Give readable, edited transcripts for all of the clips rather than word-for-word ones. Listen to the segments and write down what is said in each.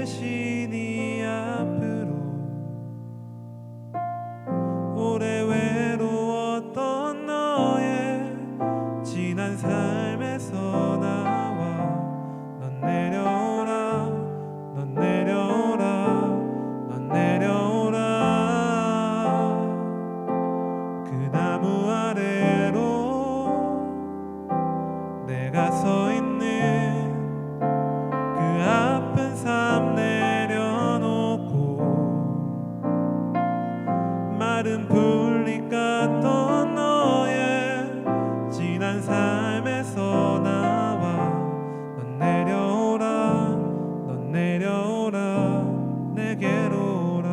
대신 이 앞으로 오래 외로웠던 너의 지난 삶에서 나와 넌 내려오라 넌 내려오라 넌 내려오라 그 나무 아래로 내가 서 있는 그 아픈 삶 내려놓고 마른 풀잎 같던 너의 지난 삶에서 나와 넌 내려오라 넌 내려오라 내게로 오라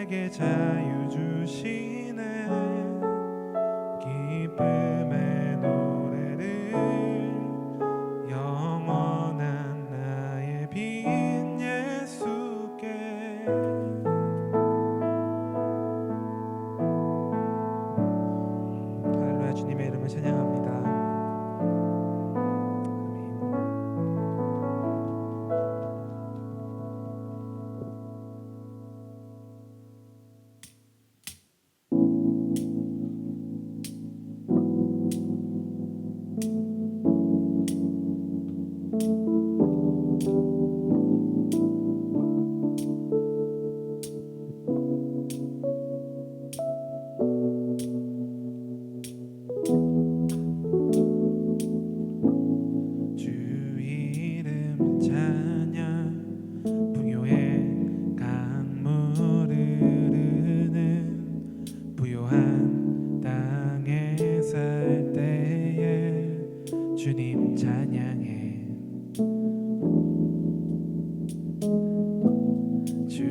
내게 자유 주시네. 기쁨의 노래를 영원한 나의 빈 예수께. 할렐루야. 주님의 이름을 찬양합니다. 주님 찬양해. 주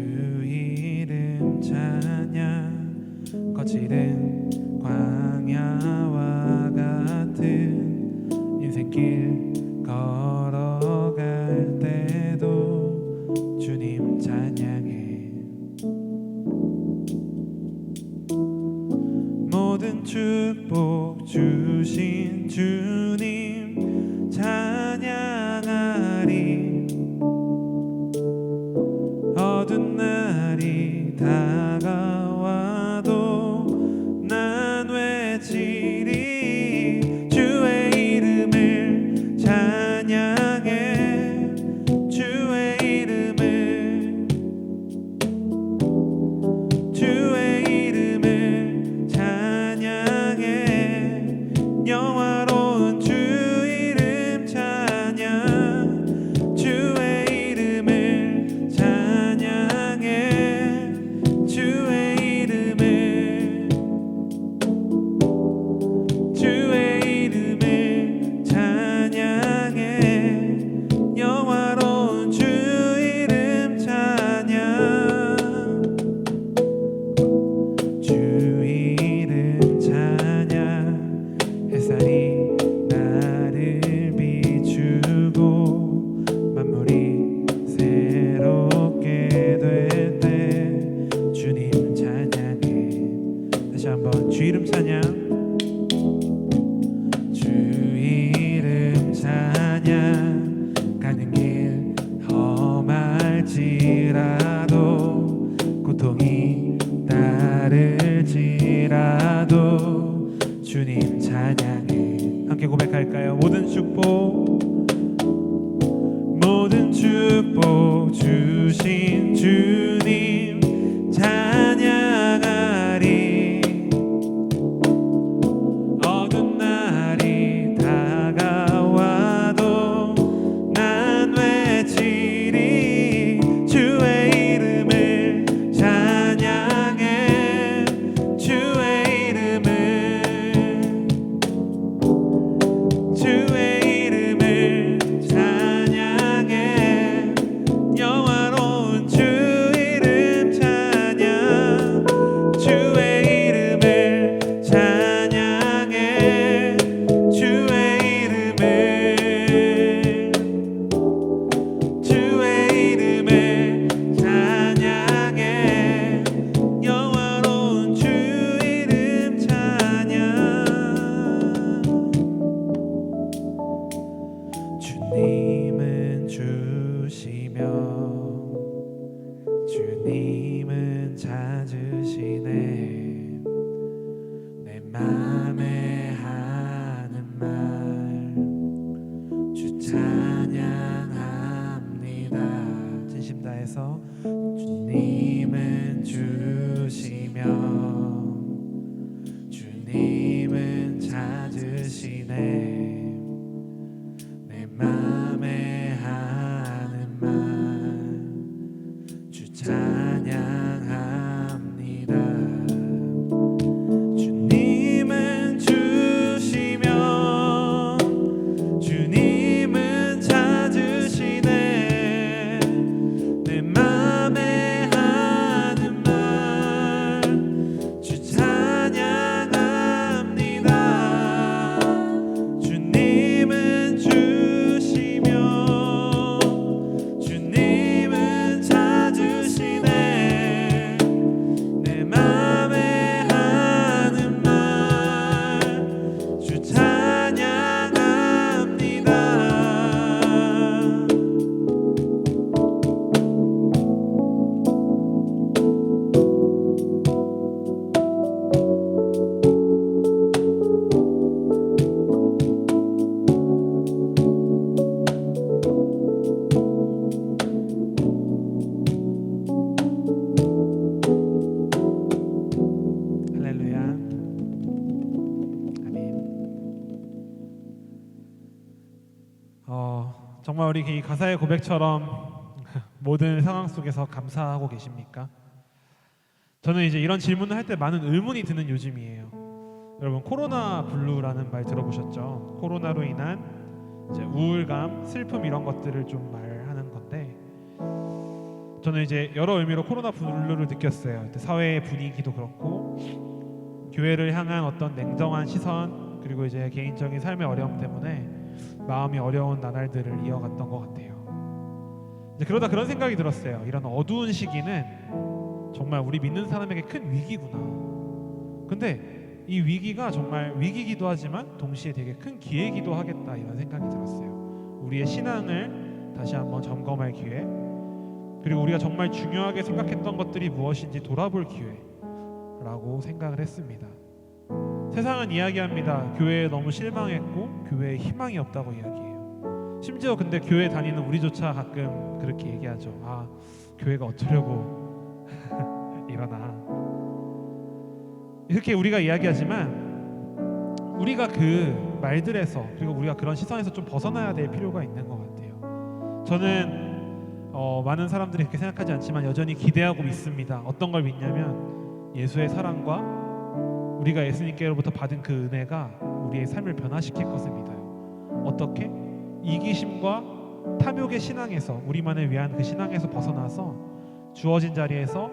이름 찬양. 거칠은 광야와 같은 인생길 걸어갈 때도 주님 찬양해. 모든 축복 주신 주님 찬양하리. 어두운 날이 다가와도 난 외치리. 주의 이름을 찬양해. 주의 이름을, 주의 이름을 찬양해. 영화로운 주 이름 찬양. 주의 이름을 찬양해. 주의 이름을, 주의 이름을 찬양해. 영화로운 주 이름 찬양. 주 이름 찬양. 햇살이 나를 비추고 만물이 새롭게 될 때 주님 찬양해. 다시 한번 주 이름 찬양. 주 이름 찬양. 가는 길 험할지라도 고통이 따를지라도 주님 찬양해. 함께 고백할까요? 모든 축복, 모든 축복 주신 주님 찬양하리. 어두운 날이 다가와도 난 외치리. 주의 이름을 찬양해. 주의 이름을, 주의 이름을 찬양해. 영화로운 주 이름 찬양. 주의 이름을 찬양해. 주의 이름을, 주의 이름을 찬양해. 영화로운 주 이름 찬양. 주님은 주시며 주님은 찾으시네. 내 맘에 하는 말 주 찬양합니다. 진심 다해서. 주님은 주시며 주님은 찾으시네. 내 맘에 하는 말 주 찬양합니다. 주님은 주 정말 우리 이 가사의 고백처럼 모든 상황 속에서 감사하고 계십니까? 저는 이제 이런 질문을 할 때 많은 의문이 드는 요즘이에요. 여러분 코로나 블루라는 말 들어보셨죠? 코로나로 인한 이제 우울감, 슬픔 이런 것들을 좀 말하는 건데 저는 이제 여러 의미로 코로나 블루를 느꼈어요. 사회의 분위기도 그렇고 교회를 향한 어떤 냉정한 시선 그리고 이제 개인적인 삶의 어려움 때문에 마음이 어려운 나날들을 이어갔던 것 같아요. 이제 그러다 그런 생각이 들었어요. 이런 어두운 시기는 정말 우리 믿는 사람에게 큰 위기구나. 근데 이 위기가 정말 위기기도 하지만 동시에 되게 큰 기회이기도 하겠다 이런 생각이 들었어요. 우리의 신앙을 다시 한번 점검할 기회 그리고 우리가 정말 중요하게 생각했던 것들이 무엇인지 돌아볼 기회라고 생각을 했습니다. 세상은 이야기합니다. 교회에 너무 실망했고 교회에 희망이 없다고 이야기해요. 심지어 근데 교회 다니는 우리조차 가끔 그렇게 얘기하죠. 아, 교회가 어쩌려고 이러나. 이렇게 우리가 이야기하지만 우리가 그 말들에서 그리고 우리가 그런 시선에서 좀 벗어나야 될 필요가 있는 것 같아요. 저는 많은 사람들이 그렇게 생각하지 않지만 여전히 기대하고 믿습니다. 어떤 걸 믿냐면 예수의 사랑과 우리가 예수님께로부터 받은 그 은혜가 우리의 삶을 변화시킬 것을 믿어요. 어떻게? 이기심과 탐욕의 신앙에서 우리만을 위한 그 신앙에서 벗어나서 주어진 자리에서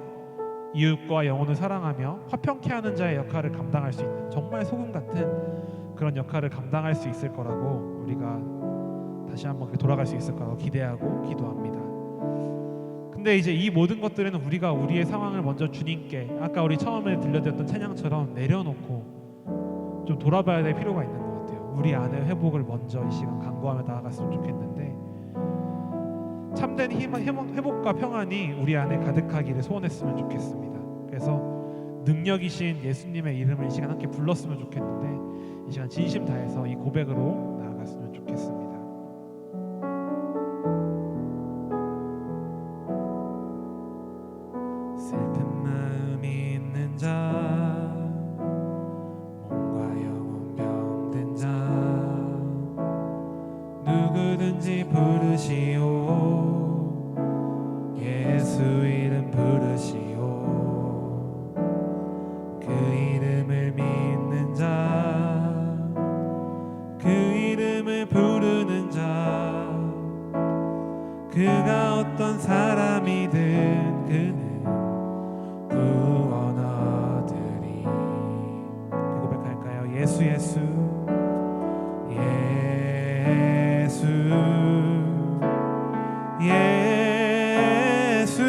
이웃과 영혼을 사랑하며 화평케 하는 자의 역할을 감당할 수 있는 정말 소금 같은 그런 역할을 감당할 수 있을 거라고 우리가 다시 한번 돌아갈 수 있을 거라고 기대하고 기도합니다. 근데 이제 이 모든 것들에는 우리가 우리의 상황을 먼저 주님께 아까 우리 처음에 들려드렸던 찬양처럼 내려놓고 좀 돌아봐야 될 필요가 있는 것 같아요. 우리 안의 회복을 먼저 이 시간 간구하며 나아갔으면 좋겠는데 참된 회복과 평안이 우리 안에 가득하기를 소원했으면 좋겠습니다. 그래서 능력이신 예수님의 이름을 이 시간 함께 불렀으면 좋겠는데 이 시간 진심 다해서 이 고백으로 나아갔으면 좋겠습니다. 슬픈 마음이 있는 자 몸과 영혼 병든 자 누구든지 부르시오 예수 이름 부르시오 그 이름을 믿는 자 그 이름을 부르는 자 그가 어떤 사람이든 그는 구원 얻으리. 그 고백할까요? 예수 예수 예수 예수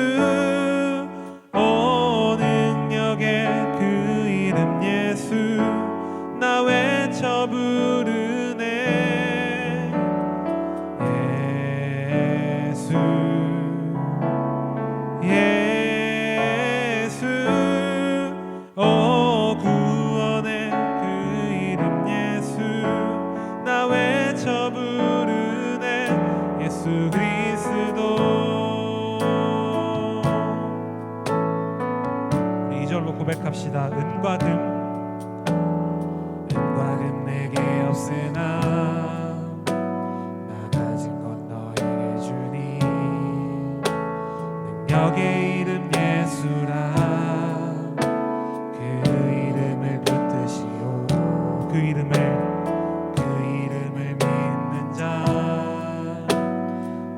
오 능력의 그 이름 예수 나 외쳐 부르네 예수 예수 오 구원의 그 이름 예수 나 외쳐 부르네 예수 그리스도. 우리 2절로 고백합시다. 은과 금 내게 없으나 나 가진 것 너에게 주니 능력의 이름 예수라 그 이름을 붙드시오 그 이름을 믿는 자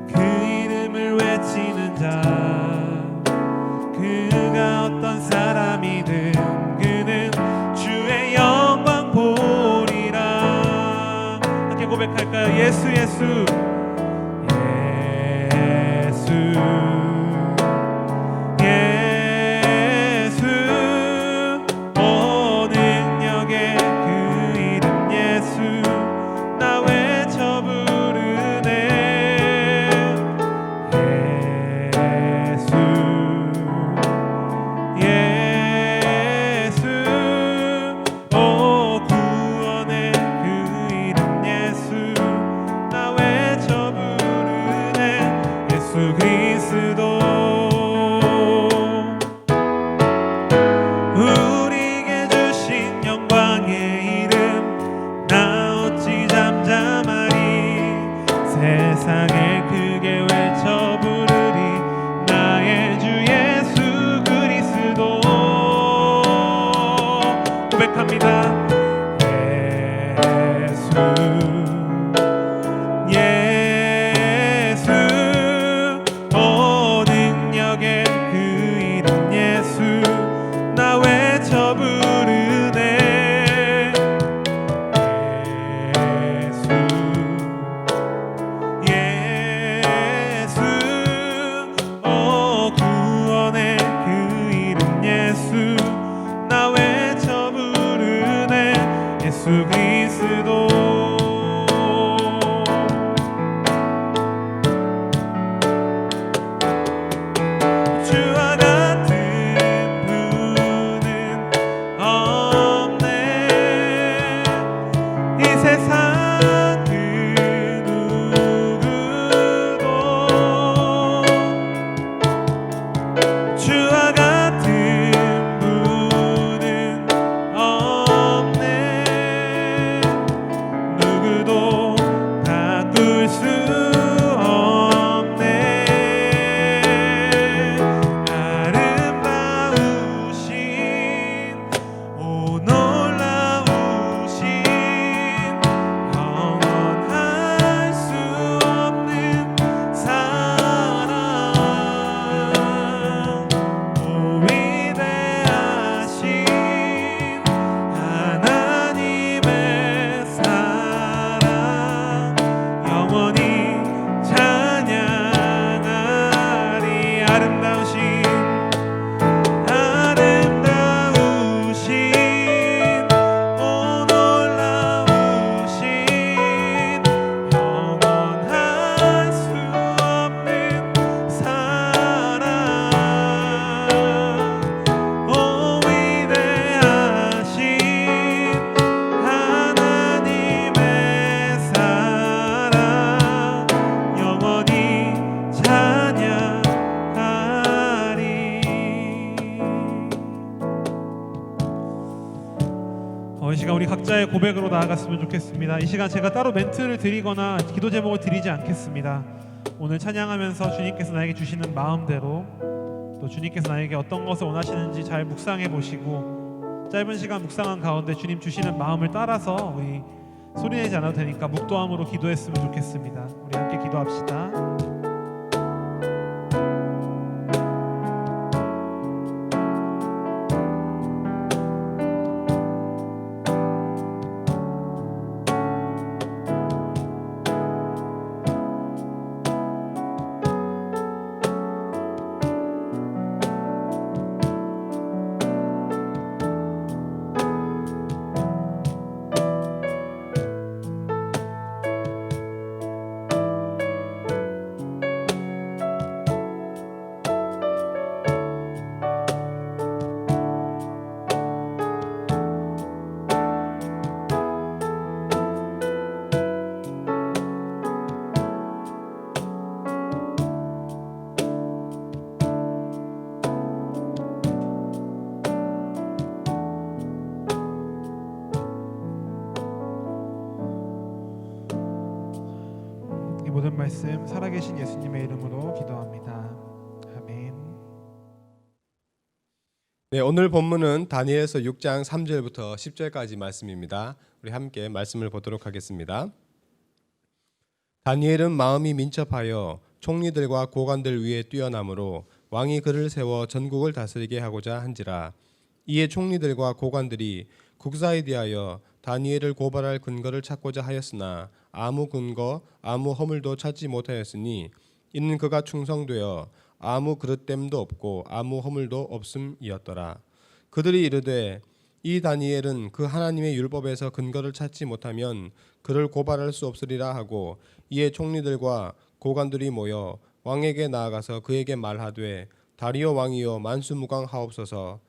그 이름을 외치는 자 그가 어떤 사람이든 그는 주의 영광 보리라. 함께 고백할까요? 예수 예수 예수 예수 오 능력의 그 이름 예수 나 외쳐 부르네 예수 예수 오 구원의 그 이름 예수 나 외쳐 예수 나 외쳐 부르네 예수 그리스도 주와 같은 분은 없네 이 세상 이 시간 우리 각자의 고백으로 나아갔으면 좋겠습니다. 이 시간 제가 따로 멘트를 드리거나 기도 제목을 드리지 않겠습니다. 오늘 찬양하면서 주님께서 나에게 주시는 마음대로 또 주님께서 나에게 어떤 것을 원하시는지 잘 묵상해 보시고 짧은 시간 묵상한 가운데 주님 주시는 마음을 따라서 우리 소리내지 않아도 되니까 묵도함으로 기도했으면 좋겠습니다. 우리 함께 기도합시다. 모든 말씀 살아계신 예수님의 이름으로 기도합니다. 아멘. 네, 오늘 본문은 다니엘서 6장 3절부터 10절까지 말씀입니다. 우리 함께 말씀을 보도록 하겠습니다. 다니엘은 마음이 민첩하여 총리들과 고관들 위에 뛰어나므로 왕이 그를 세워 전국을 다스리게 하고자 한지라. 이에 총리들과 고관들이 국사에 대하여 다니엘을 고발할 근거를 찾고자 하였으나 아무 근거 아무 허물도 찾지 못하였으니 이는 그가 충성되어 아무 그릇됨도 없고 아무 허물도 없음이었더라. 그들이 이르되 이 다니엘은 그 하나님의 율법에서 근거를 찾지 못하면 그를 고발할 수 없으리라 하고 이에 총리들과 고관들이 모여 왕에게 나아가서 그에게 말하되 다리오 왕이여 만수무강하옵소서.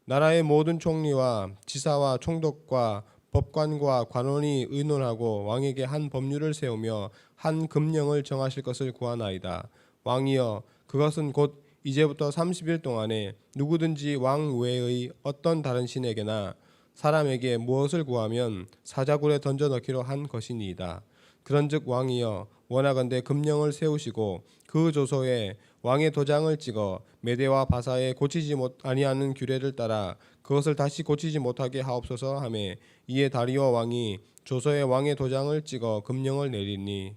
나라의 모든 총리와 지사와 총독과 법관과 관원이 의논하고 왕에게 한 법률을 세우며 한 금령을 정하실 것을 구하나이다. 왕이여 그것은 곧 이제부터 30일 동안에 누구든지 왕 외의 어떤 다른 신에게나 사람에게 무엇을 구하면 사자굴에 던져 넣기로 한 것이니이다. 그런즉 왕이여 원하건대 금령을 세우시고 그 조서에 왕의 도장을 찍어 메대와 바사에 고치지 아니하는 규례를 따라 그것을 다시 고치지 못하게 하옵소서 하매 이에 다리오 왕이 조서에 왕의 도장을 찍어 금령을 내리니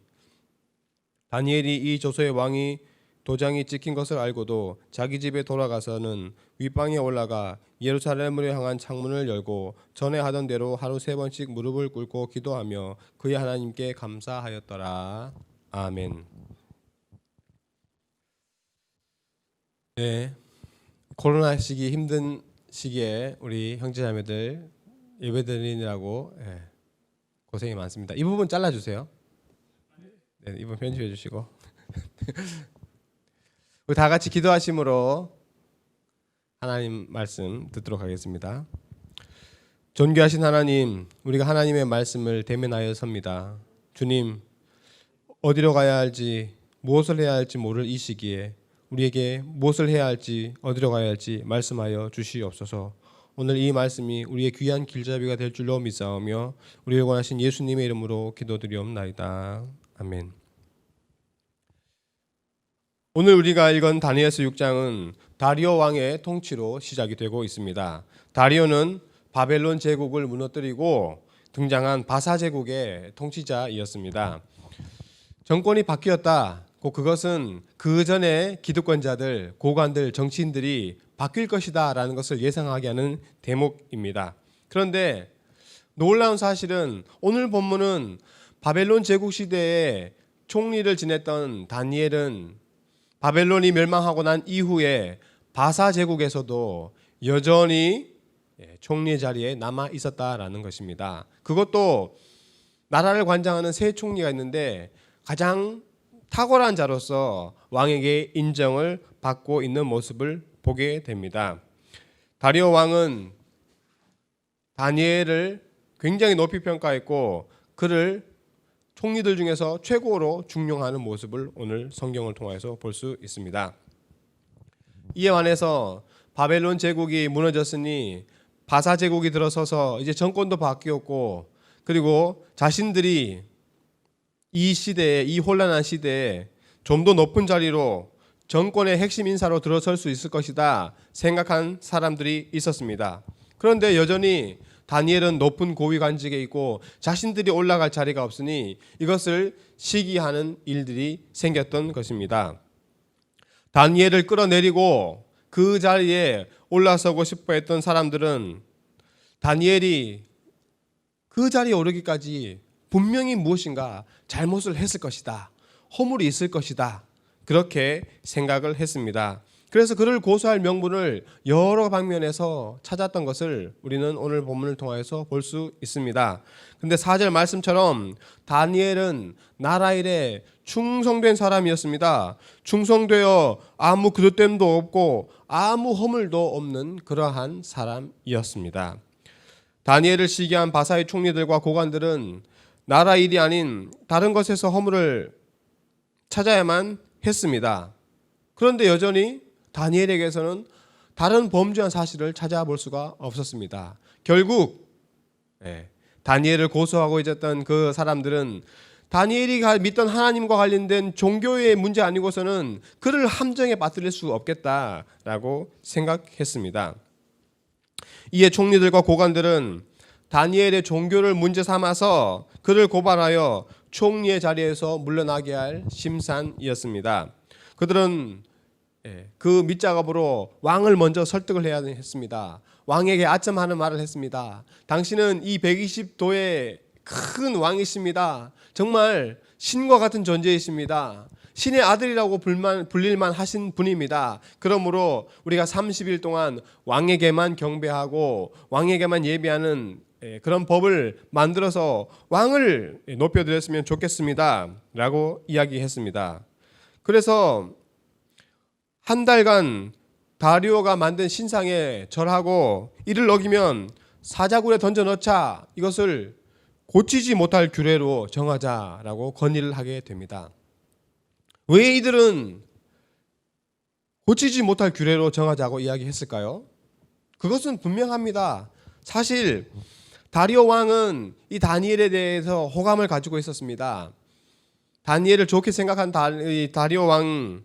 다니엘이 이 조서에 왕이 도장이 찍힌 것을 알고도 자기 집에 돌아가서는 윗방에 올라가 예루살렘으로 향한 창문을 열고 전에 하던 대로 하루 3번씩 무릎을 꿇고 기도하며 그의 하나님께 감사하였더라. 아멘. 네, 코로나 시기 힘든 시기에 우리 형제자매들 예배드리느라고 고생이 많습니다. 이 부분 잘라주세요. 네, 이 부분 편집해 주시고 우리 다 같이 기도하심으로 하나님 말씀 듣도록 하겠습니다. 존귀하신 하나님, 우리가 하나님의 말씀을 대면하여 섭니다. 주님, 어디로 가야 할지 무엇을 해야 할지 모를 이 시기에 우리에게 무엇을 해야 할지 어디로 가야 할지 말씀하여 주시옵소서. 오늘 이 말씀이 우리의 귀한 길잡이가 될 줄로 믿사오며 우리를 원하신 예수님의 이름으로 기도드리옵나이다. 아멘. 오늘 우리가 읽은 다니엘서 6장은 다리오 왕의 통치로 시작이 되고 있습니다. 다리오는 바벨론 제국을 무너뜨리고 등장한 바사 제국의 통치자이었습니다. 정권이 바뀌었다. 그것은 그 전에 기득권자들, 고관들, 정치인들이 바뀔 것이다라는 것을 예상하게 하는 대목입니다. 그런데 놀라운 사실은 오늘 본문은 바벨론 제국 시대에 총리를 지냈던 다니엘은 바벨론이 멸망하고 난 이후에 바사 제국에서도 여전히 총리 자리에 남아 있었다라는 것입니다. 그것도 나라를 관장하는 세 총리가 있는데 가장 탁월한 자로서 왕에게 인정을 받고 있는 모습을 보게 됩니다. 다리오 왕은 다니엘을 굉장히 높이 평가했고 그를 총리들 중에서 최고로 중용하는 모습을 오늘 성경을 통해서 볼 수 있습니다. 이에 반해서 바벨론 제국이 무너졌으니 바사 제국이 들어서서 이제 정권도 바뀌었고 그리고 자신들이 이 시대에, 이 혼란한 시대에 좀 더 높은 자리로 정권의 핵심 인사로 들어설 수 있을 것이다 생각한 사람들이 있었습니다. 그런데 여전히 다니엘은 높은 고위 관직에 있고 자신들이 올라갈 자리가 없으니 이것을 시기하는 일들이 생겼던 것입니다. 다니엘을 끌어내리고 그 자리에 올라서고 싶어 했던 사람들은 다니엘이 그 자리에 오르기까지 분명히 무엇인가 잘못을 했을 것이다. 허물이 있을 것이다. 그렇게 생각을 했습니다. 그래서 그를 고소할 명분을 여러 방면에서 찾았던 것을 우리는 오늘 본문을 통해서 볼 수 있습니다. 근데 4절 말씀처럼 다니엘은 나라 일에 충성된 사람이었습니다. 충성되어 아무 그릇됨도 없고 아무 허물도 없는 그러한 사람이었습니다. 다니엘을 시기한 바사의 총리들과 고관들은 나라 일이 아닌 다른 것에서 허물을 찾아야만 했습니다. 그런데 여전히 다니엘에게서는 다른 범죄한 사실을 찾아볼 수가 없었습니다. 결국 다니엘을 고소하고 있었던 그 사람들은 다니엘이 믿던 하나님과 관련된 종교의 문제 아니고서는 그를 함정에 빠뜨릴 수 없겠다라고 생각했습니다. 이에 총리들과 고관들은 다니엘의 종교를 문제 삼아서 그를 고발하여 총리의 자리에서 물러나게 할 심산이었습니다. 그들은 그 밑작업으로 왕을 먼저 설득을 해야 했습니다. 왕에게 아첨하는 말을 했습니다. 당신은 이 120도의 큰 왕이십니다. 정말 신과 같은 존재이십니다. 신의 아들이라고 불릴만 하신 분입니다. 그러므로 우리가 30일 동안 왕에게만 경배하고 왕에게만 예배하는 그런 법을 만들어서 왕을 높여드렸으면 좋겠습니다 라고 이야기했습니다. 그래서 한 달간 다리오가 만든 신상에 절하고 이를 어기면 사자굴에 던져 넣자, 이것을 고치지 못할 규례로 정하자라고 건의를 하게 됩니다. 왜 이들은 고치지 못할 규례로 정하자고 이야기했을까요? 그것은 분명합니다. 사실 다리오 왕은 이 다니엘에 대해서 호감을 가지고 있었습니다. 다니엘을 좋게 생각한 다리오 왕,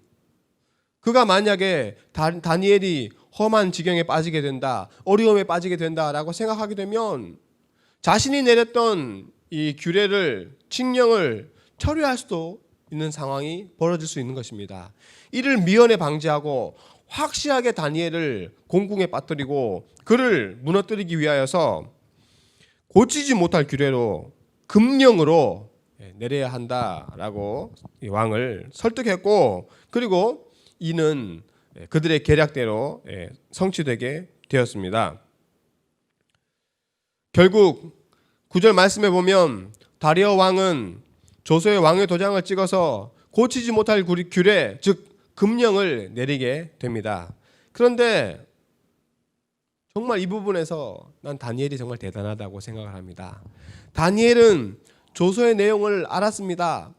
그가 만약에 다니엘이 험한 지경에 빠지게 된다, 어려움에 빠지게 된다라고 생각하게 되면 자신이 내렸던 이 규례를, 칙령을 철회할 수도 있는 상황이 벌어질 수 있는 것입니다. 이를 미연에 방지하고 확실하게 다니엘을 공궁에 빠뜨리고 그를 무너뜨리기 위하여서 고치지 못할 규례로 금령으로 내려야 한다라고 왕을 설득했고, 그리고 이는 그들의 계략대로 성취되게 되었습니다. 결국 9절 말씀에 보면 다리오 왕은 조서의 왕의 도장을 찍어서 고치지 못할 규례, 즉 금령을 내리게 됩니다. 그런데 정말 이 부분에서 난 다니엘이 정말 대단하다고 생각을 합니다. 다니엘은 조서의 내용을 알았습니다.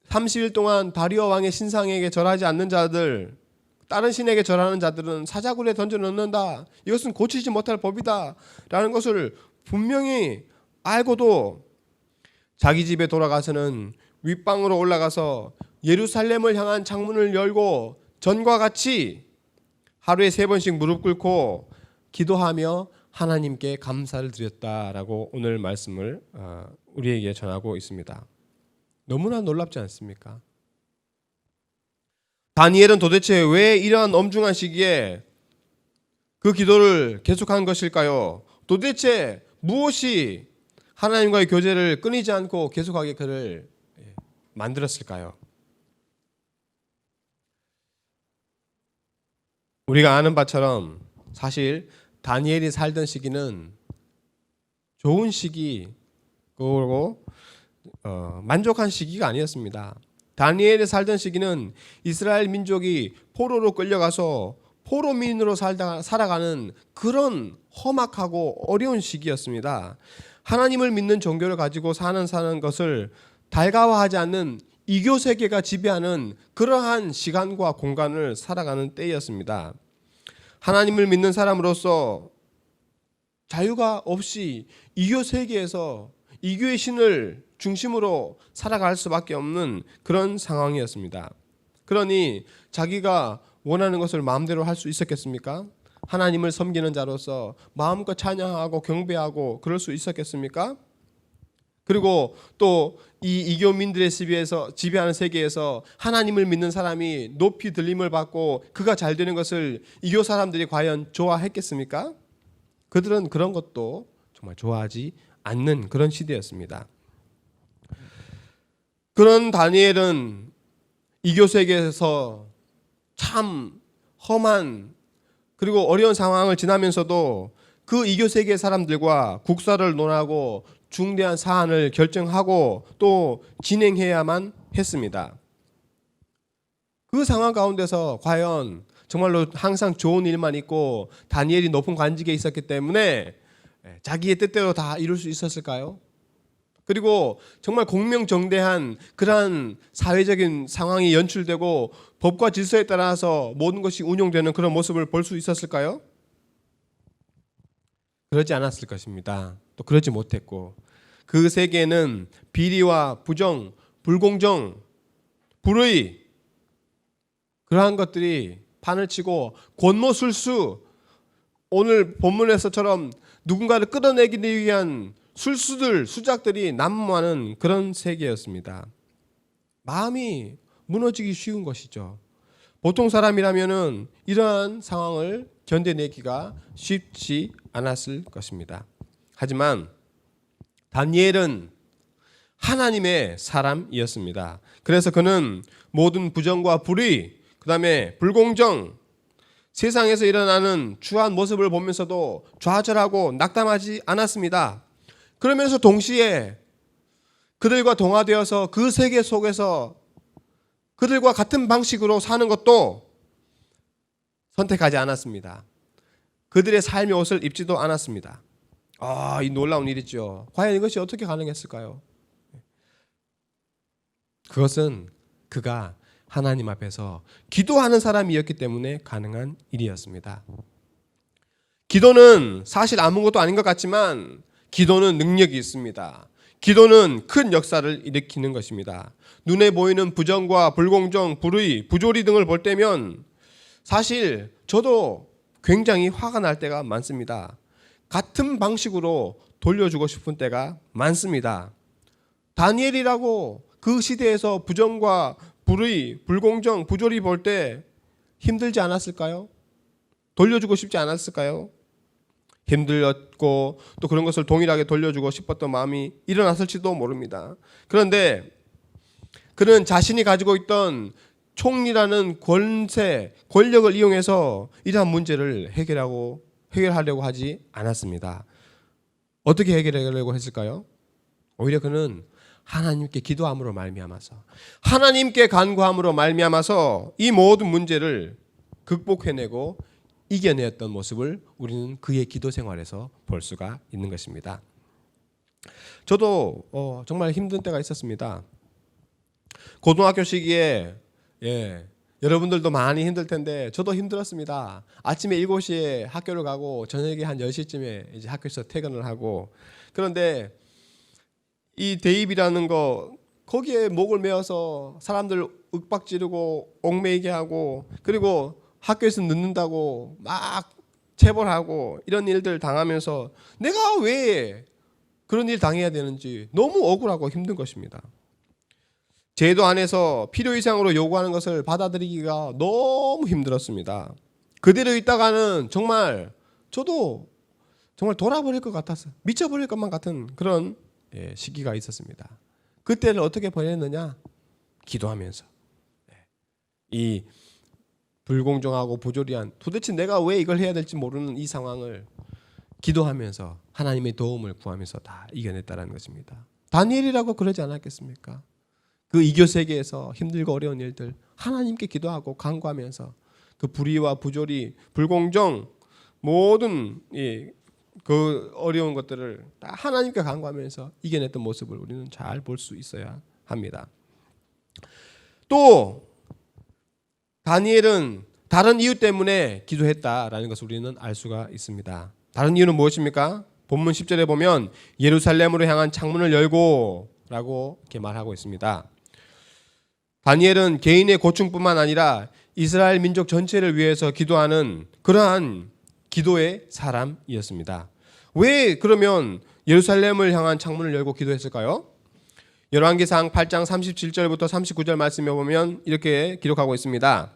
30일 동안 다리오 왕의 신상에게 절하지 않는 자들, 다른 신에게 절하는 자들은 사자굴에 던져 넣는다. 이것은 고치지 못할 법이다 라는 것을 분명히 알고도 자기 집에 돌아가서는 윗방으로 올라가서 예루살렘을 향한 창문을 열고 전과 같이 하루에 3번씩 무릎 꿇고 기도하며 하나님께 감사를 드렸다라고 오늘 말씀을 우리에게 전하고 있습니다. 너무나 놀랍지 않습니까? 다니엘은 도대체 왜 이러한 엄중한 시기에 그 기도를 계속한 것일까요? 도대체 무엇이 하나님과의 교제를 끊이지 않고 계속하게 그를 만들었을까요? 우리가 아는 바처럼 사실 다니엘이 살던 시기는 좋은 시기 그리고 만족한 시기가 아니었습니다. 다니엘이 살던 시기는 이스라엘 민족이 포로로 끌려가서 포로민으로 살아가는 그런 험악하고 어려운 시기였습니다. 하나님을 믿는 종교를 가지고 사는 것을 달가워하지 않는 이교 세계가 지배하는 그러한 시간과 공간을 살아가는 때였습니다. 하나님을 믿는 사람으로서 자유가 없이 이교 세계에서 이교의 신을 중심으로 살아갈 수밖에 없는 그런 상황이었습니다. 그러니 자기가 원하는 것을 마음대로 할 수 있었겠습니까? 하나님을 섬기는 자로서 마음껏 찬양하고 경배하고 그럴 수 있었겠습니까? 그리고 또 이 이교민들의 지배하는 세계에서 하나님을 믿는 사람이 높이 들림을 받고 그가 잘 되는 것을 이교 사람들이 과연 좋아했겠습니까? 그들은 그런 것도 정말 좋아하지 않는 그런 시대였습니다. 그런 다니엘은 이교 세계에서 참 험한 그리고 어려운 상황을 지나면서도 그 이교 세계 사람들과 국사를 논하고 중대한 사안을 결정하고 또 진행해야만 했습니다. 그 상황 가운데서 과연 정말로 항상 좋은 일만 있고 다니엘이 높은 관직에 있었기 때문에 자기의 뜻대로 다 이룰 수 있었을까요? 그리고 정말 공명정대한 그러한 사회적인 상황이 연출되고 법과 질서에 따라서 모든 것이 운용되는 그런 모습을 볼 수 있었을까요? 그러지 않았을 것입니다. 또 그러지 못했고 그 세계에는 비리와 부정, 불공정, 불의 그러한 것들이 판을 치고 권모술수 오늘 본문에서처럼 누군가를 끌어내기 위한 수작들이 난무하는 그런 세계였습니다. 마음이 무너지기 쉬운 것이죠. 보통 사람이라면은 이러한 상황을 견뎌내기가 쉽지 않았을 것입니다. 하지만 다니엘은 하나님의 사람이었습니다. 그래서 그는 모든 부정과 불의, 그다음에 불공정, 세상에서 일어나는 추한 모습을 보면서도 좌절하고 낙담하지 않았습니다. 그러면서 동시에 그들과 동화되어서 그 세계 속에서 그들과 같은 방식으로 사는 것도 선택하지 않았습니다. 그들의 삶의 옷을 입지도 않았습니다. 이 놀라운 일이죠. 과연 이것이 어떻게 가능했을까요? 그것은 그가 하나님 앞에서 기도하는 사람이었기 때문에 가능한 일이었습니다. 기도는 사실 아무것도 아닌 것 같지만 기도는 능력이 있습니다. 기도는 큰 역사를 일으키는 것입니다. 눈에 보이는 부정과 불공정, 불의, 부조리 등을 볼 때면 사실 저도 굉장히 화가 날 때가 많습니다. 같은 방식으로 돌려주고 싶은 때가 많습니다. 다니엘이라고 그 시대에서 부정과 불의, 불공정, 부조리 볼 때 힘들지 않았을까요? 돌려주고 싶지 않았을까요? 힘들었고 또 그런 것을 동일하게 돌려주고 싶었던 마음이 일어났을지도 모릅니다. 그런데 그는 자신이 가지고 있던 총리라는 권세, 권력을 이용해서 이러한 문제를 해결하려고 하지 않았습니다. 어떻게 해결하려고 했을까요? 오히려 그는 하나님께 기도함으로 말미암아서, 하나님께 간구함으로 말미암아서 이 모든 문제를 극복해내고 이겨냈던 모습을 우리는 그의 기도 생활에서 볼 수가 있는 것입니다. 저도 정말 힘든 때가 있었습니다. 고등학교 시기에 여러분들도 많이 힘들 텐데 저도 힘들었습니다. 아침에 7시에 학교를 가고 저녁에 한 10시쯤에 이제 학교에서 퇴근을 하고, 그런데 이 대입이라는 거 거기에 목을 메어서 사람들 윽박지르고 옥매이게 하고, 그리고 학교에서 늦는다고 막 체벌하고 이런 일들 당하면서 내가 왜 그런 일 당해야 되는지 너무 억울하고 힘든 것입니다. 제도 안에서 필요 이상으로 요구하는 것을 받아들이기가 너무 힘들었습니다. 그대로 있다가는 정말 저도 정말 돌아버릴 것 같았어요. 미쳐버릴 것만 같은 그런 시기가 있었습니다. 그때를 어떻게 보냈느냐? 기도하면서. 이 불공정하고 부조리한, 도대체 내가 왜 이걸 해야 될지 모르는 이 상황을 기도하면서 하나님의 도움을 구하면서 다 이겨냈다는 것입니다. 다니엘이라고 그러지 않았겠습니까? 그 이교 세계에서 힘들고 어려운 일들 하나님께 기도하고 간구하면서 그 불의와 부조리, 불공정, 모든 그 어려운 것들을 다 하나님께 간구하면서 이겨냈던 모습을 우리는 잘 볼 수 있어야 합니다. 또 다니엘은 다른 이유 때문에 기도했다라는 것을 우리는 알 수가 있습니다. 다른 이유는 무엇입니까? 본문 10절에 보면 예루살렘으로 향한 창문을 열고 라고 이렇게 말하고 있습니다. 다니엘은 개인의 고충뿐만 아니라 이스라엘 민족 전체를 위해서 기도하는 그러한 기도의 사람이었습니다. 왜 그러면 예루살렘을 향한 창문을 열고 기도했을까요? 열왕기상 8장 37절부터 39절 말씀에 보면 이렇게 기록하고 있습니다.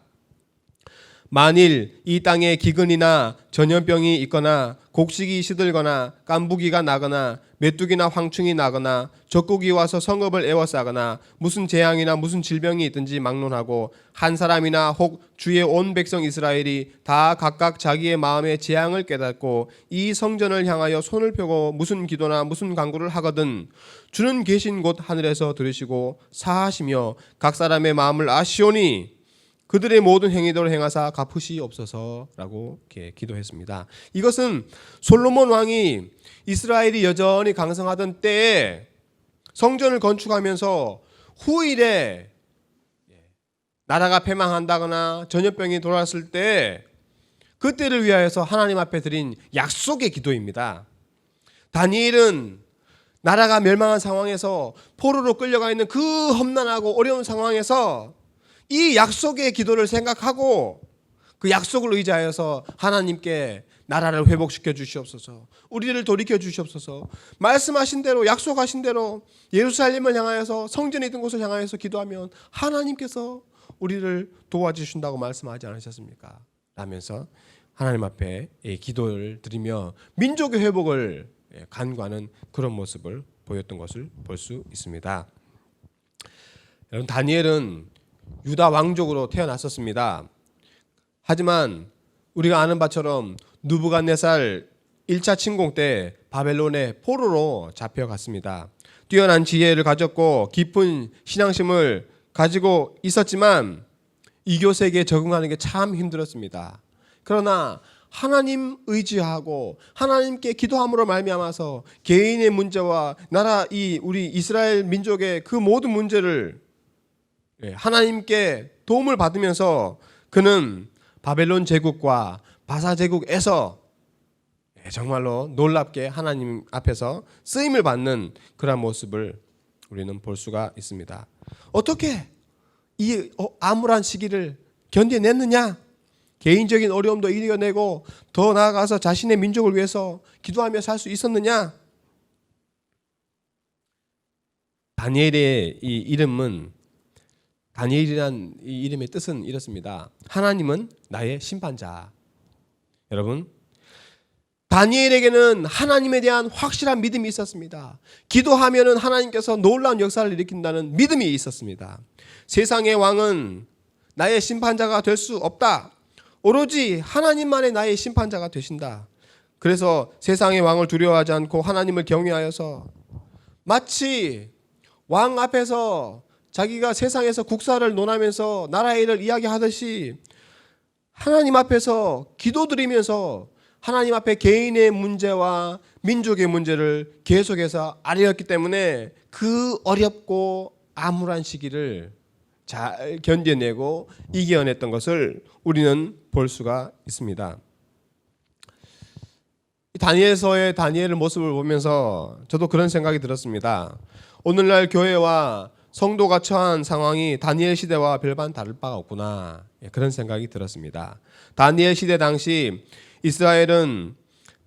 만일 이 땅에 기근이나 전염병이 있거나 곡식이 시들거나 깐부기가 나거나 메뚜기나 황충이 나거나 적국이 와서 성읍을 에워싸거나 무슨 재앙이나 무슨 질병이 있든지 막론하고 한 사람이나 혹 주의 온 백성 이스라엘이 다 각각 자기의 마음의 재앙을 깨닫고 이 성전을 향하여 손을 펴고 무슨 기도나 무슨 간구를 하거든 주는 계신 곳 하늘에서 들으시고 사하시며 각 사람의 마음을 아시오니 그들의 모든 행위대로 행하사 갚으시옵소서라고 이렇게 기도했습니다. 이것은 솔로몬 왕이 이스라엘이 여전히 강성하던 때에 성전을 건축하면서 후일에 나라가 패망한다거나 전염병이 돌아왔을 때 그때를 위하여서 하나님 앞에 드린 약속의 기도입니다. 다니엘은 나라가 멸망한 상황에서 포로로 끌려가 있는 그 험난하고 어려운 상황에서 이 약속의 기도를 생각하고 그 약속을 의지하여서 하나님께 나라를 회복시켜 주시옵소서, 우리를 돌이켜 주시옵소서, 말씀하신 대로 약속하신 대로 예루살렘을 향하여서 성전에 있던 곳을 향하여서 기도하면 하나님께서 우리를 도와주신다고 말씀하지 않으셨습니까? 라면서 하나님 앞에 기도를 드리며 민족의 회복을 간구하는 그런 모습을 보였던 것을 볼 수 있습니다. 여러분, 다니엘은 유다 왕족으로 태어났었습니다. 하지만 우리가 아는 바처럼 느부갓네살 1차 침공 때 바벨론의 포로로 잡혀갔습니다. 뛰어난 지혜를 가졌고 깊은 신앙심을 가지고 있었지만 이교 세계에 적응하는 게 참 힘들었습니다. 그러나 하나님 의지하고 하나님께 기도함으로 말미암아서 개인의 문제와 나라 우리 이스라엘 민족의 그 모든 문제를 하나님께 도움을 받으면서 그는 바벨론 제국과 바사 제국에서 정말로 놀랍게 하나님 앞에서 쓰임을 받는 그런 모습을 우리는 볼 수가 있습니다. 어떻게 이 암울한 시기를 견뎌냈느냐? 개인적인 어려움도 이겨내고 더 나아가서 자신의 민족을 위해서 기도하며 살 수 있었느냐? 다니엘의 이 이름은, 다니엘이란 이 이름의 뜻은 이렇습니다. 하나님은 나의 심판자. 여러분, 다니엘에게는 하나님에 대한 확실한 믿음이 있었습니다. 기도하면은 하나님께서 놀라운 역사를 일으킨다는 믿음이 있었습니다. 세상의 왕은 나의 심판자가 될 수 없다. 오로지 하나님만이 나의 심판자가 되신다. 그래서 세상의 왕을 두려워하지 않고 하나님을 경외하여서 마치 왕 앞에서 자기가 세상에서 국사를 논하면서 나라의 일을 이야기하듯이 하나님 앞에서 기도드리면서 하나님 앞에 개인의 문제와 민족의 문제를 계속해서 아뢰었기 때문에 그 어렵고 암울한 시기를 잘 견뎌내고 이겨냈던 것을 우리는 볼 수가 있습니다. 다니엘서의 다니엘의 모습을 보면서 저도 그런 생각이 들었습니다. 오늘날 교회와 성도가 처한 상황이 다니엘 시대와 별반 다를 바가 없구나, 그런 생각이 들었습니다. 다니엘 시대 당시 이스라엘은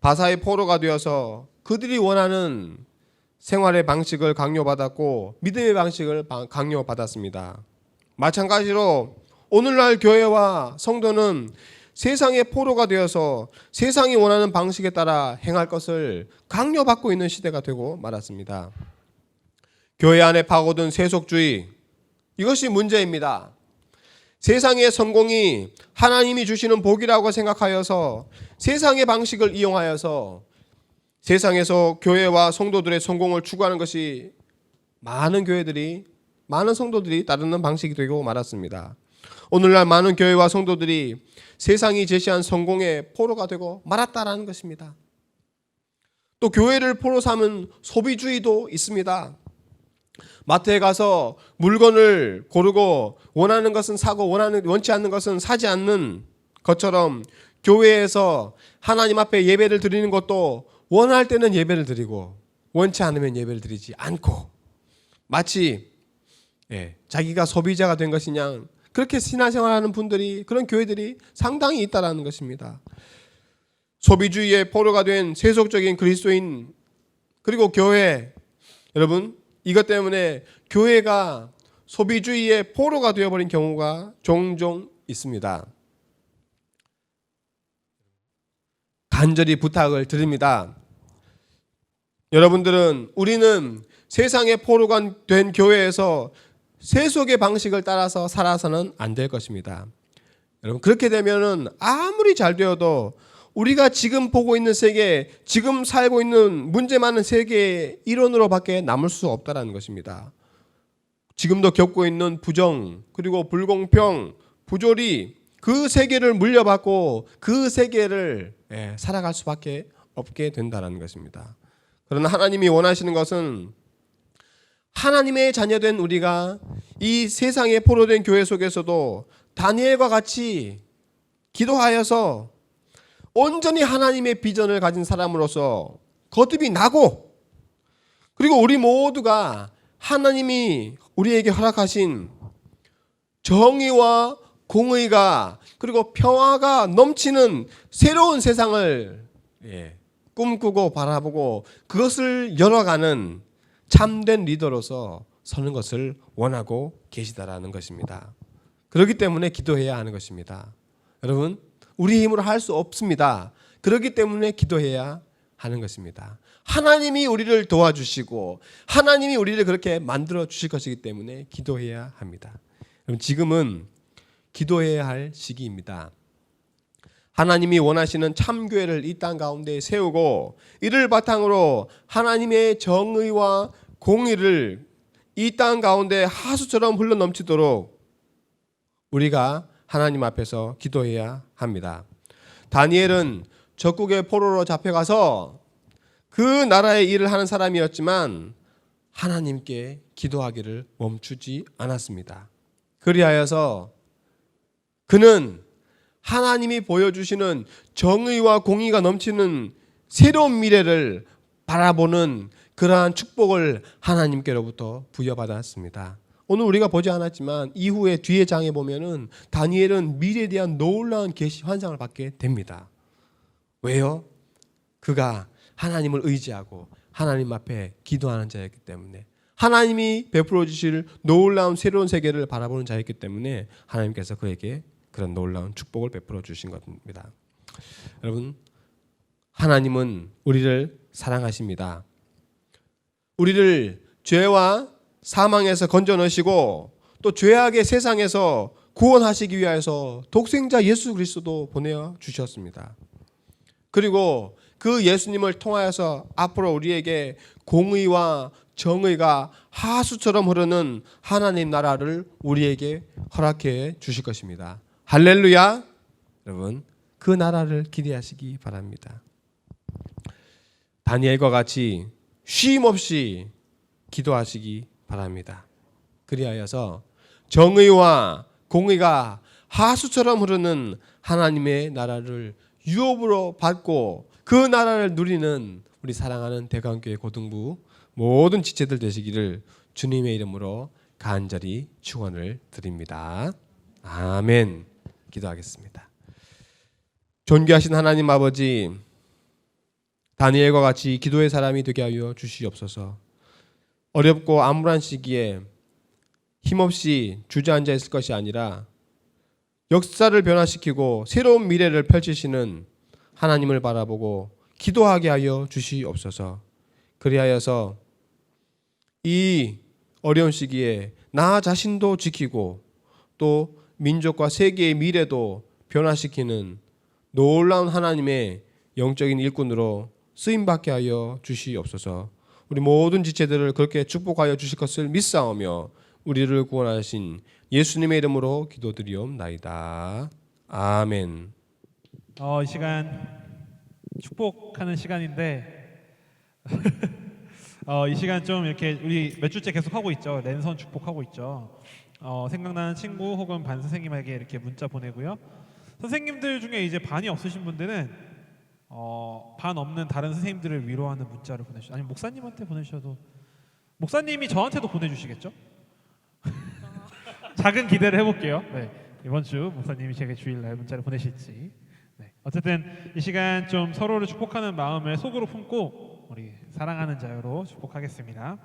바사의 포로가 되어서 그들이 원하는 생활의 방식을 강요받았고 믿음의 방식을 강요받았습니다. 마찬가지로 오늘날 교회와 성도는 세상의 포로가 되어서 세상이 원하는 방식에 따라 행할 것을 강요받고 있는 시대가 되고 말았습니다. 교회 안에 파고든 세속주의, 이것이 문제입니다. 세상의 성공이 하나님이 주시는 복이라고 생각하여서 세상의 방식을 이용하여서 세상에서 교회와 성도들의 성공을 추구하는 것이 많은 성도들이 따르는 방식이 되고 말았습니다. 오늘날 많은 교회와 성도들이 세상이 제시한 성공의 포로가 되고 말았다라는 것입니다. 또 교회를 포로 삼은 소비주의도 있습니다. 마트에 가서 물건을 고르고 원하는 것은 사고 원치 않는 것은 사지 않는 것처럼 교회에서 하나님 앞에 예배를 드리는 것도 원할 때는 예배를 드리고 원치 않으면 예배를 드리지 않고 마치 자기가 소비자가 된 것이냐, 그렇게 신앙생활하는 분들이, 그런 교회들이 상당히 있다라는 것입니다. 소비주의의 포로가 된 세속적인 그리스도인 그리고 교회, 여러분 이것 때문에 교회가 소비주의의 포로가 되어버린 경우가 종종 있습니다. 간절히 부탁을 드립니다. 여러분들은, 우리는 세상의 포로가 된 교회에서 세속의 방식을 따라서 살아서는 안 될 것입니다. 여러분, 그렇게 되면은 아무리 잘 되어도 우리가 지금 보고 있는 세계, 지금 살고 있는 문제 많은 세계의 일원으로밖에 남을 수 없다는 것입니다. 지금도 겪고 있는 부정, 그리고 불공평, 부조리, 그 세계를 물려받고 그 세계를 살아갈 수밖에 없게 된다는 것입니다. 그러나 하나님이 원하시는 것은 하나님의 자녀된 우리가 이 세상에 포로된 교회 속에서도 다니엘과 같이 기도하여서 온전히 하나님의 비전을 가진 사람으로서 거듭이 나고, 그리고 우리 모두가 하나님이 우리에게 허락하신 정의와 공의가 그리고 평화가 넘치는 새로운 세상을 꿈꾸고 바라보고 그것을 열어가는 참된 리더로서 서는 것을 원하고 계시다라는 것입니다. 그렇기 때문에 기도해야 하는 것입니다. 여러분, 우리 힘으로 할 수 없습니다. 그렇기 때문에 기도해야 하는 것입니다. 하나님이 우리를 도와주시고 하나님이 우리를 그렇게 만들어 주실 것이기 때문에 기도해야 합니다. 여러분, 지금은 기도해야 할 시기입니다. 하나님이 원하시는 참교회를 이 땅 가운데 세우고 이를 바탕으로 하나님의 정의와 공의를 이 땅 가운데 하수처럼 흘러넘치도록 우리가 하나님 앞에서 기도해야 합니다. 다니엘은 적국의 포로로 잡혀가서 그 나라의 일을 하는 사람이었지만 하나님께 기도하기를 멈추지 않았습니다. 그리하여서 그는 하나님이 보여주시는 정의와 공의가 넘치는 새로운 미래를 바라보는 그러한 축복을 하나님께로부터 부여받았습니다. 오늘 우리가 보지 않았지만 이후에 뒤에 장에 보면은 다니엘은 미래에 대한 놀라운 계시 환상을 받게 됩니다. 왜요? 그가 하나님을 의지하고 하나님 앞에 기도하는 자였기 때문에, 하나님이 베풀어 주실 놀라운 새로운 세계를 바라보는 자였기 때문에 하나님께서 그에게 그런 놀라운 축복을 베풀어 주신 겁니다. 여러분, 하나님은 우리를 사랑하십니다. 우리를 죄와 사망에서 건져 넣으시고 또 죄악의 세상에서 구원하시기 위하여서 독생자 예수 그리스도도 보내어 주셨습니다. 그리고 그 예수님을 통하여서 앞으로 우리에게 공의와 정의가 하수처럼 흐르는 하나님 나라를 우리에게 허락해 주실 것입니다. 할렐루야. 여러분, 그 나라를 기대하시기 바랍니다. 다니엘과 같이 쉼 없이 기도하시기 바랍니다. 그리하여서 정의와 공의가 하수처럼 흐르는 하나님의 나라를 유업으로 받고 그 나라를 누리는 우리 사랑하는 대강교회 고등부 모든 지체들 되시기를 주님의 이름으로 간절히 축원을 드립니다. 아멘. 기도하겠습니다. 존귀하신 하나님 아버지, 다니엘과 같이 기도의 사람이 되게 하여 주시옵소서. 어렵고 암울한 시기에 힘없이 주저앉아 있을 것이 아니라 역사를 변화시키고 새로운 미래를 펼치시는 하나님을 바라보고 기도하게 하여 주시옵소서. 그리하여서 이 어려운 시기에 나 자신도 지키고 또 민족과 세계의 미래도 변화시키는 놀라운 하나님의 영적인 일꾼으로 쓰임받게 하여 주시옵소서. 우리 모든 지체들을 그렇게 축복하여 주실 것을 믿사오며 우리를 구원하신 예수님의 이름으로 기도드리옵나이다. 아멘. 이 시간 축복하는 시간인데 이 시간 좀 이렇게 우리 몇 주째 계속 하고 있죠. 랜선 축복하고 있죠. 생각나는 친구 혹은 반 선생님에게 이렇게 문자 보내고요. 선생님들 중에 이제 반이 없으신 분들은 반 없는 다른 선생님들을 위로하는 문자를 보내주셔. 아니면 목사님한테 보내주셔도 목사님이 저한테도 보내주시겠죠? 작은 기대를 해볼게요. 네, 이번 주 목사님이 제게 주일날 문자를 보내실지. 네, 어쨌든 이 시간 좀 서로를 축복하는 마음을 속으로 품고 우리 사랑하는 자유로 축복하겠습니다.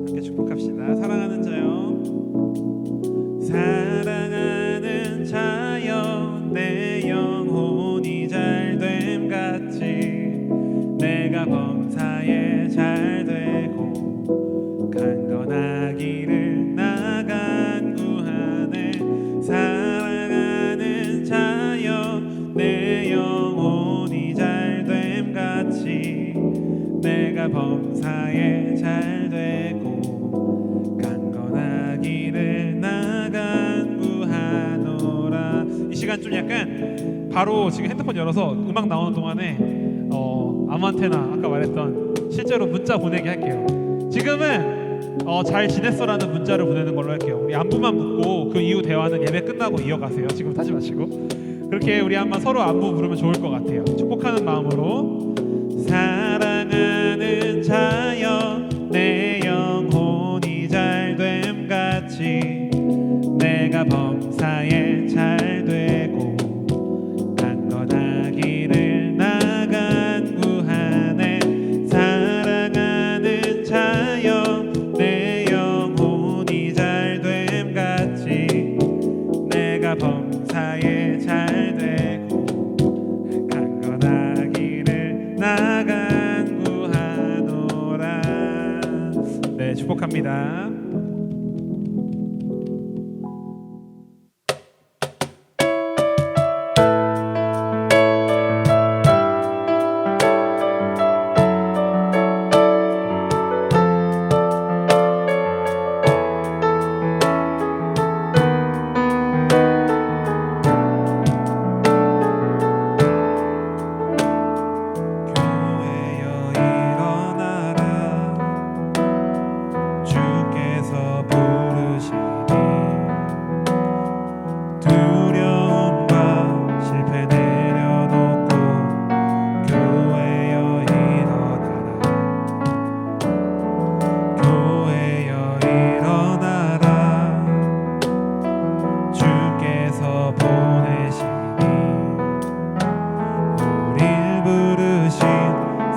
함께 축복합시다. 사랑하는 자요, 사랑하는 자여, 내 영혼이 잘됨 같이 내가 범사에 잘되고 강건하기를 나간 구하네. 사랑하는 자여, 내 영혼이 잘됨 같이 내가 범사에 잘되고 강건하기를 나간 구하노라. 이 시간 좀 약간 바로 지금 핸드폰 열어서 음악 나오는 동안에 아무한테나 아까 말했던 실제로 문자 보내게 할게요. 지금은 잘 지냈어라는 문자를 보내는 걸로 할게요. 우리 안부만 묻고 그 이후 대화는 예배 끝나고 이어가세요. 지금 다시 마시고 그렇게 우리 한번 서로 안부 부르면 좋을 것 같아요. 축복하는 마음으로. 사랑하는 자여, 내 영혼이 잘됨 같이 내가 범사에 잘되고 강건하기를 나간 구하네. 사랑하는 자여, 내 영혼이 잘됨 같이 내가 범사에 잘되고 강건하기를 나간 구하노라. 네, 축복합니다.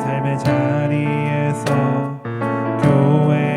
삶의 자리에서 교회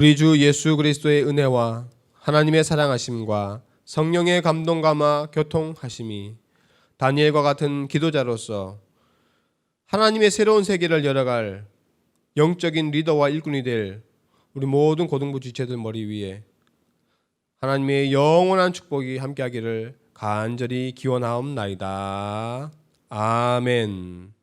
우리 주 예수 그리스도의 은혜와 하나님의 사랑하심과 성령의 감동감화 교통하심이 다니엘과 같은 기도자로서 하나님의 새로운 세계를 열어갈 영적인 리더와 일꾼이 될 우리 모든 고등부 지체들 머리 위에 하나님의 영원한 축복이 함께하기를 간절히 기원하옵나이다. 아멘.